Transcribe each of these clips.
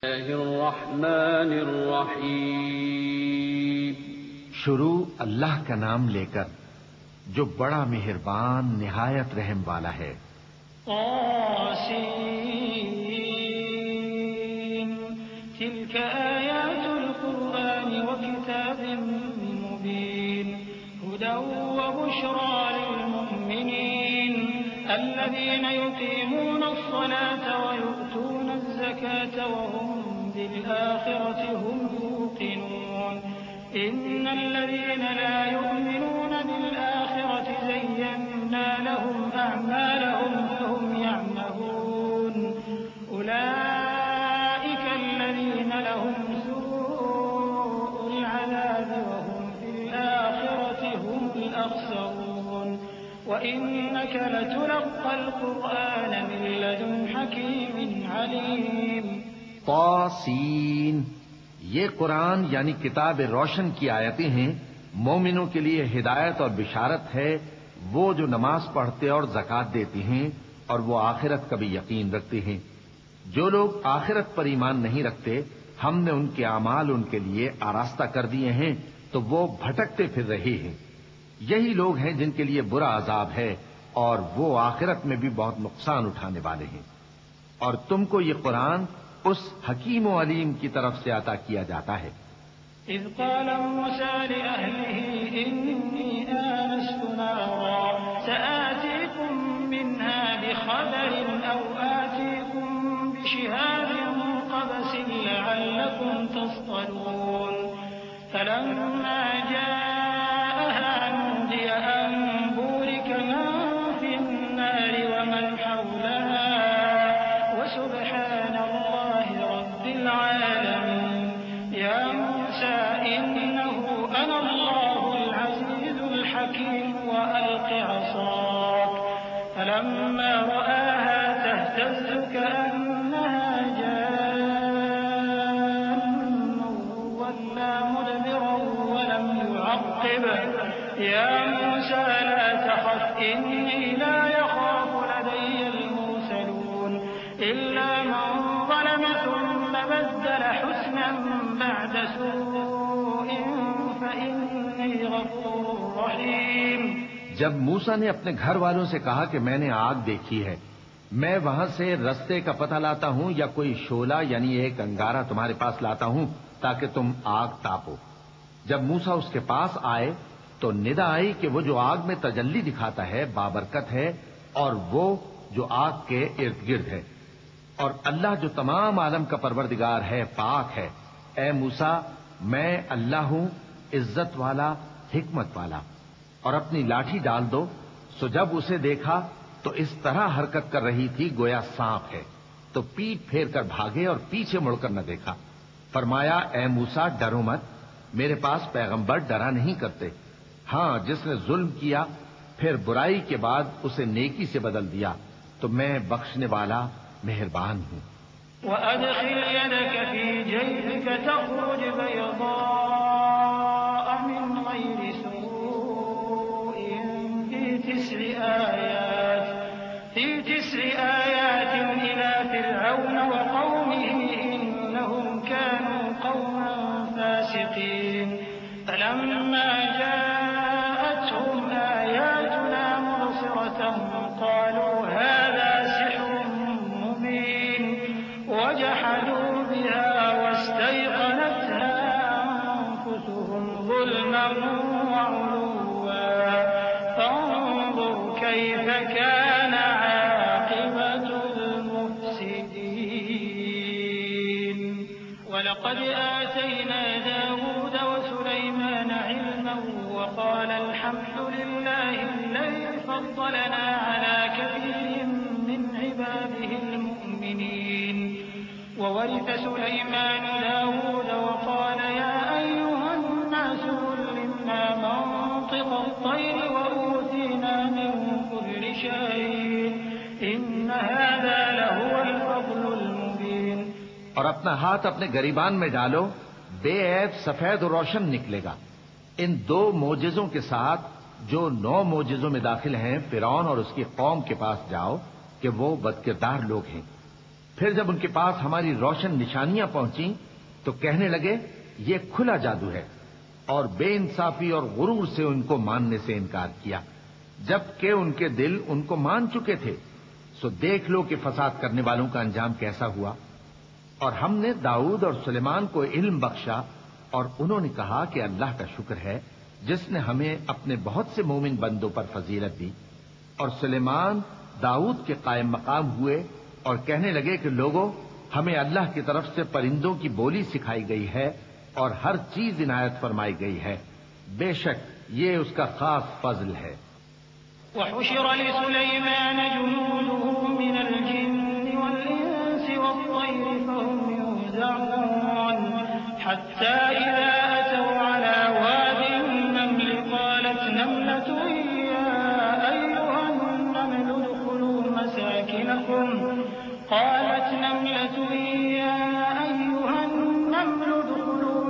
اللہ الرحمن الرحیم۔ شروع اللہ کا نام لے کر جو بڑا مہربان نہایت رحم والا ہے۔ طاسین تلک آیات القرآن وکتاب مبین هدى وبشرى للمؤمنین الذین یقیمون الصلاة ویؤتون الزکاة وهم بالآخرة هم يوقنون إن الذين لا يؤمنون بالآخرة زينا لهم أعمالهم فهم يعمهون أولئك الذين لهم سوء العذاب وهم في الآخرة هم الأخسرون وإنك لتلقى القرآن من لدن حكيم عليم۔ طاسین، یہ قرآن یعنی کتاب روشن کی آیتیں ہیں، مومنوں کے لیے ہدایت اور بشارت ہے، وہ جو نماز پڑھتے اور زکوٰۃ دیتے ہیں اور وہ آخرت کا بھی یقین رکھتے ہیں۔ جو لوگ آخرت پر ایمان نہیں رکھتے، ہم نے ان کے اعمال ان کے لیے آراستہ کر دیے ہیں تو وہ بھٹکتے پھر رہے ہیں۔ یہی لوگ ہیں جن کے لیے برا عذاب ہے اور وہ آخرت میں بھی بہت نقصان اٹھانے والے ہیں۔ اور تم کو یہ قرآن اس حکیم و علیم کی طرف سے عطا کیا جاتا ہے۔ اذ قال موسى لأهله إني آنست نارا سآتيكم منها بخبر أو آتيكم بشهاب قبس لعلكم تصطلون فلما جاءها نودي أن بورك من في النار ومن حولها وسبحان الله رب العالمين يا موسى إنه أنا الله العزيز الحكيم وألق عصاك فلما رآها تهتز كأنها جان ولا مدبرا ولم يعقب يا موسى لا تخف إني لا يخاف لدي المرسلون إلا من ظلم ثم بدل حسنا بعد سوء فإني غفور رحيم۔ جب موسیٰ نے اپنے گھر والوں سے کہا کہ میں نے آگ دیکھی ہے، میں وہاں سے رستے کا پتہ لاتا ہوں یا کوئی شعلہ یعنی ایک انگارہ تمہارے پاس لاتا ہوں تاکہ تم آگ تاپو۔ جب موسیٰ اس کے پاس آئے تو ندا آئی کہ وہ جو آگ میں تجلی دکھاتا ہے بابرکت ہے اور وہ جو آگ کے ارد گرد ہے، اور اللہ جو تمام عالم کا پروردگار ہے پاک ہے۔ اے موسیٰ، میں اللہ ہوں عزت والا حکمت والا، اور اپنی لاٹھی ڈال دو۔ سو جب اسے دیکھا تو اس طرح حرکت کر رہی تھی گویا سانپ ہے، تو پیٹ پھیر کر بھاگے اور پیچھے مڑ کر نہ دیکھا۔ فرمایا اے موسیٰ ڈرو مت، میرے پاس پیغمبر ڈرا نہیں کرتے۔ ہاں، جس نے ظلم کیا پھر برائی کے بعد اسے نیکی سے بدل دیا تو میں بخشنے والا مہربان ہوں۔ وأدخل يدك في جيبك تخرج بيضاء من غير سوء في تسع آيات إلى فرعون وقومه إنهم كانوا قوما فاسقين فلما جاءتهم آياتنا مبصرة قالوا هذا سحر مبين وجحدوا بها واستيقنتها أنفسهم ظلما وعلوا فانظر كيف كان عاقبة المفسدين ولقد آتينا داود وسليمان علما وقال الحمد لله الذي فضلنا على كثير من عباده المؤمنين وورث سليمان داود وقال يا أيها الناس علمنا منطق الطير وأوتينا من كل شيء إن هذا لهو الفضل المبين۔ اور اپنا ہاتھ اپنے گریبان میں ڈالو، بے عیب سفید و روشن نکلے گا۔ ان دو معجزوں کے ساتھ جو 9 معجزوں میں داخل ہیں فرعون اور اس کی قوم کے پاس جاؤ کہ وہ بدکردار لوگ ہیں۔ پھر جب ان کے پاس ہماری روشن نشانیاں پہنچیں تو کہنے لگے یہ کھلا جادو ہے، اور بے انصافی اور غرور سے ان کو ماننے سے انکار کیا، جبکہ ان کے دل ان کو مان چکے تھے۔ سو دیکھ لو کہ فساد کرنے والوں کا انجام کیسا ہوا۔ اور ہم نے داؤد اور سلیمان کو علم بخشا، اور انہوں نے کہا کہ اللہ کا شکر ہے جس نے ہمیں اپنے بہت سے مومن بندوں پر فضیلت دی۔ اور سلیمان داؤد کے قائم مقام ہوئے اور کہنے لگے کہ لوگوں، ہمیں اللہ کی طرف سے پرندوں کی بولی سکھائی گئی ہے اور ہر چیز عنایت فرمائی گئی ہے، بے شک یہ اس کا خاص فضل ہے۔ وحشر لسليمان جنوده من الجن والإنس والطير فهم يوزعون حتى إذا أتوا على واد النمل قالت نملة يا أيها النمل ادخلوا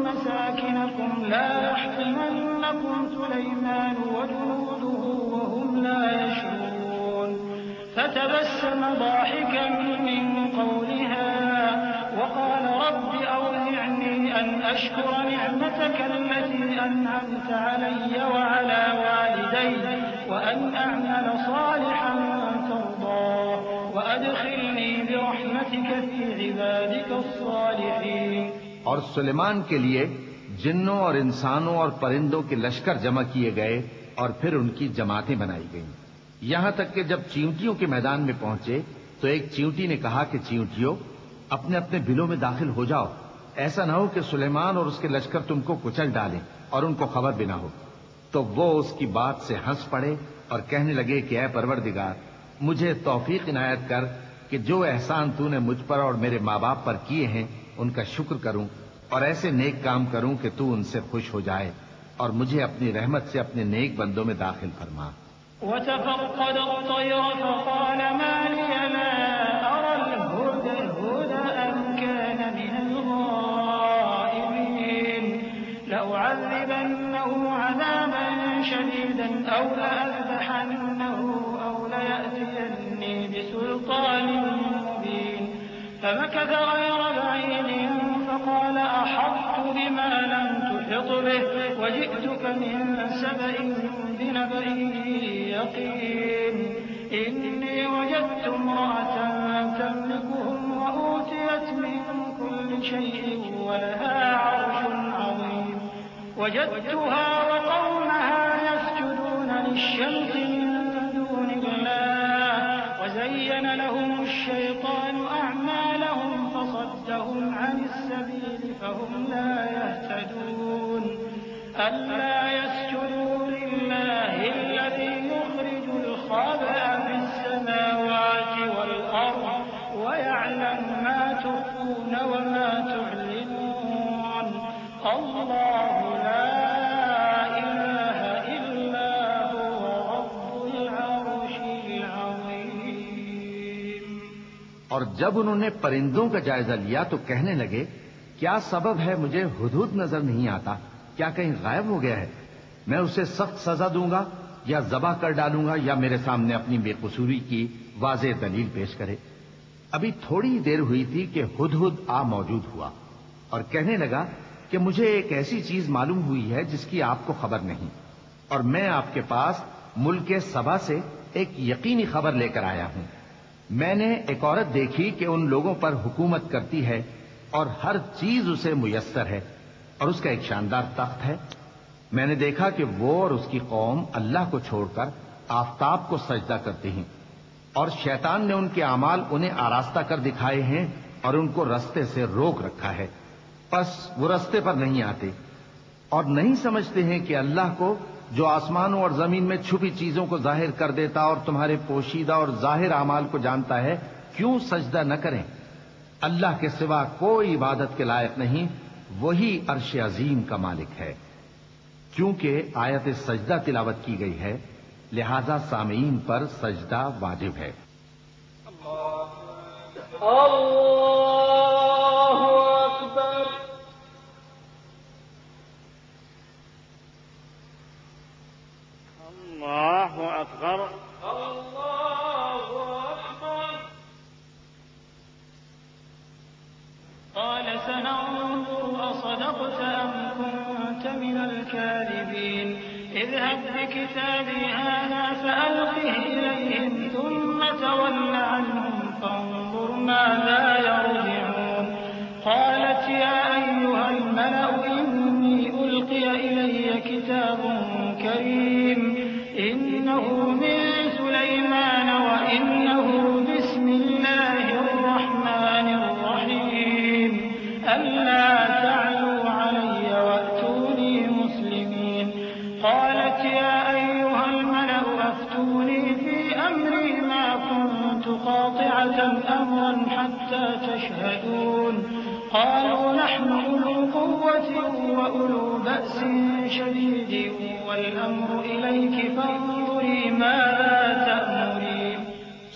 مساكنكم لا يحطمنكم سليمان وجنوده وهم لا يشعرون فتبسم ضاحكا من قولها وقال رب أوزعني أن أشكر نعمتك التي أنعمت علي وعلى والدي وأن أعمل صالحا ترضاه وأدخلني برحمتك في عبادك الصالحين۔ اور سلیمان کے لیے جنوں اور انسانوں اور پرندوں کے لشکر جمع کیے گئے اور پھر ان کی جماعتیں بنائی گئیں، یہاں تک کہ جب چیونٹیوں کے میدان میں پہنچے تو ایک چیونٹی نے کہا کہ چیونٹیوں اپنے اپنے بلوں میں داخل ہو جاؤ، ایسا نہ ہو کہ سلیمان اور اس کے لشکر تم کو کچل ڈالیں اور ان کو خبر بھی نہ ہو۔ تو وہ اس کی بات سے ہنس پڑے اور کہنے لگے کہ اے پروردگار، مجھے توفیق عنایت کر کہ جو احسان تو نے مجھ پر اور میرے ماں باپ پر کیے ہیں ان کا شکر کروں اور ایسے نیک کام کروں کہ تو ان سے خوش ہو جائے، اور مجھے اپنی رحمت سے اپنے نیک بندوں میں داخل فرما۔ وتفقد الطير فقال ما لي لا أرى الهدهد أم كان من الغائبين لأعذبنه عذابا شديدا أو لأذبحنه أو ليأتيني بسلطان مبين فمكث غير بعيد فقال أحطت بما لم تحط به وجئتك من سبأ بنبأ يقين إني وجدت امرأة تملكهم وأوتيت من كل شيء ولها عرش عظيم وجدتها وقومها يسجدون للشمس من دون الله وزين لهم الشيطان أعمالهم فصدهم عن السبيل فهم لا يهتدون ألا يسجدوا لله الذي يخرج الخبأ في السماوات والأرض ويعلم ما تخفون وما تعلنون الله لا إله إلا هو رب العرش العظيم۔ اور جب انہوں نے پرندوں کا جائزہ لیا تو کہنے لگے کیا سبب ہے مجھے ہدہد نظر نہیں آتا، کیا کہیں غائب ہو گیا ہے؟ میں اسے سخت سزا دوں گا یا ذبح کر ڈالوں گا یا میرے سامنے اپنی بے قصوری کی واضح دلیل پیش کرے۔ ابھی تھوڑی دیر ہوئی تھی کہ ہدہد آ موجود ہوا اور کہنے لگا کہ مجھے ایک ایسی چیز معلوم ہوئی ہے جس کی آپ کو خبر نہیں، اور میں آپ کے پاس ملک سبا سے ایک یقینی خبر لے کر آیا ہوں۔ میں نے ایک عورت دیکھی کہ ان لوگوں پر حکومت کرتی ہے اور ہر چیز اسے میسر ہے، اور اس کا ایک شاندار تخت ہے۔ میں نے دیکھا کہ وہ اور اس کی قوم اللہ کو چھوڑ کر آفتاب کو سجدہ کرتے ہیں، اور شیطان نے ان کے اعمال انہیں آراستہ کر دکھائے ہیں اور ان کو رستے سے روک رکھا ہے، پس وہ رستے پر نہیں آتے اور نہیں سمجھتے ہیں کہ اللہ کو جو آسمانوں اور زمین میں چھپی چیزوں کو ظاہر کر دیتا اور تمہارے پوشیدہ اور ظاہر اعمال کو جانتا ہے، کیوں سجدہ نہ کریں؟ اللہ کے سوا کوئی عبادت کے لائق نہیں، وہی عرش عظیم کا مالک ہے۔ کیونکہ آیت سجدہ تلاوت کی گئی ہے لہذا سامعین پر سجدہ واجب ہے۔ اللہ اکبر۔ اللہ اکبر۔ اللہ اکبر۔ فننظر أصدقت أم كنت من الكاذبين اذهب بكتابي هذا فألقه إليهم ثم تول عنهم فانظر ماذا يرجعون قالت يا أيها الملأ إني ألقي إلي كتاب كريم إنه من سليمان وإنه بسم الله الرحمن الرحيم ألا تعلوا علي وأتوني مسلمين قالت يا أيها الملأ أفتوني في أمري ما كنت قاطعة أمرا حتى تشهدون قالوا نحن أولو قوة وأولو بأس شديد والأمر إليك فانظري ماذا تأمرين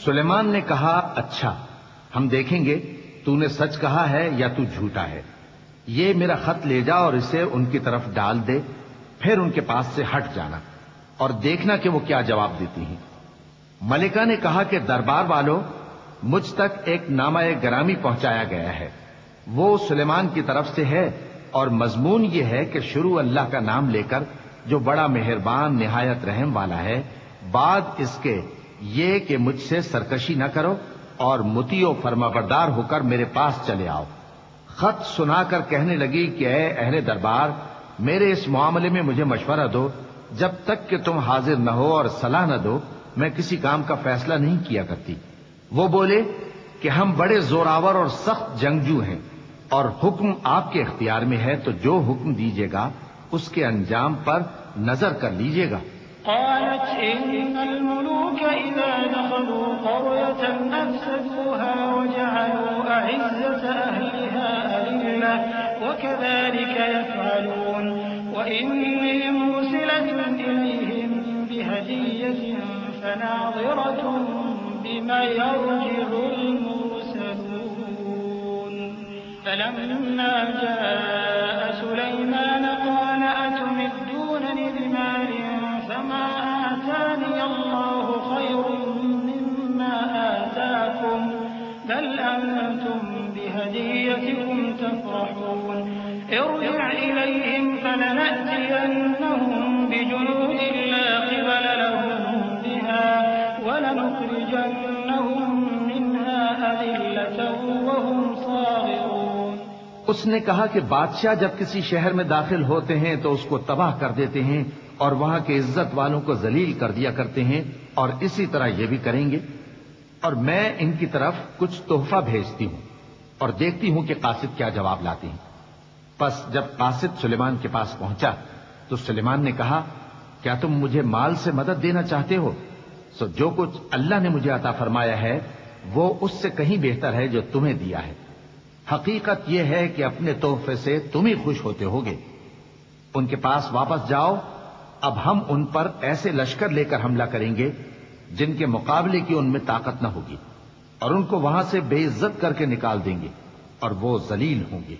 سلیمان نے کہا اچھا ہم دیکھیں گے تو نے سچ کہا ہے یا تو جھوٹا ہے. یہ میرا خط لے جا اور اسے ان کی طرف ڈال دے پھر ان کے پاس سے ہٹ جانا اور دیکھنا کہ وہ کیا جواب دیتی ہیں. ملکہ نے کہا کہ دربار والوں مجھ تک ایک نامہ گرامی پہنچایا گیا ہے وہ سلیمان کی طرف سے ہے اور مضمون یہ ہے کہ شروع اللہ کا نام لے کر جو بڑا مہربان نہایت رحم والا ہے بعد اس کے یہ کہ مجھ سے سرکشی نہ کرو اور مطیع و فرمانبردار ہو کر میرے پاس چلے آؤ. خط سنا کر کہنے لگی کہ اے اہل دربار میرے اس معاملے میں مجھے مشورہ دو جب تک کہ تم حاضر نہ ہو اور صلاح نہ دو میں کسی کام کا فیصلہ نہیں کیا کرتی. وہ بولے کہ ہم بڑے زوراور اور سخت جنگجو ہیں اور حکم آپ کے اختیار میں ہے تو جو حکم دیجیے گا اس کے انجام پر نظر کر لیجیے گا. قالت إن الملوك إذا دخلوا قرية أفسدوها وجعلوا أعزة أهلها أذلة وكذلك يفعلون وإني مرسلة إليهم بهدية فناظرة بما يرجع المرسلون فلما جاء سليمان قال أتمدونني بمال فما آتاني الله خير مما آتاكم بل أنتم بهديتكم تفرحون ارجع إليهم فلنأتينهم بجنود لا قبل لهم بها ولنخرجنهم منها أذلة وهم صاغرون. اس نے کہا کہ بادشاہ جب کسی شہر میں داخل ہوتے ہیں تو اس کو تباہ کر دیتے ہیں اور وہاں کے عزت والوں کو ذلیل کر دیا کرتے ہیں اور اسی طرح یہ بھی کریں گے اور میں ان کی طرف کچھ تحفہ بھیجتی ہوں اور دیکھتی ہوں کہ قاصد کیا جواب لاتے ہیں. پس جب قاصد سلیمان کے پاس پہنچا تو سلیمان نے کہا کیا تم مجھے مال سے مدد دینا چاہتے ہو؟ سو جو کچھ اللہ نے مجھے عطا فرمایا ہے وہ اس سے کہیں بہتر ہے جو تمہیں دیا ہے. حقیقت یہ ہے کہ اپنے تحفے سے تم ہی خوش ہوتے ہوگے. ان کے پاس واپس جاؤ اب ہم ان پر ایسے لشکر لے کر حملہ کریں گے جن کے مقابلے کی ان میں طاقت نہ ہوگی اور ان کو وہاں سے بے عزت کر کے نکال دیں گے اور وہ ذلیل ہوں گے.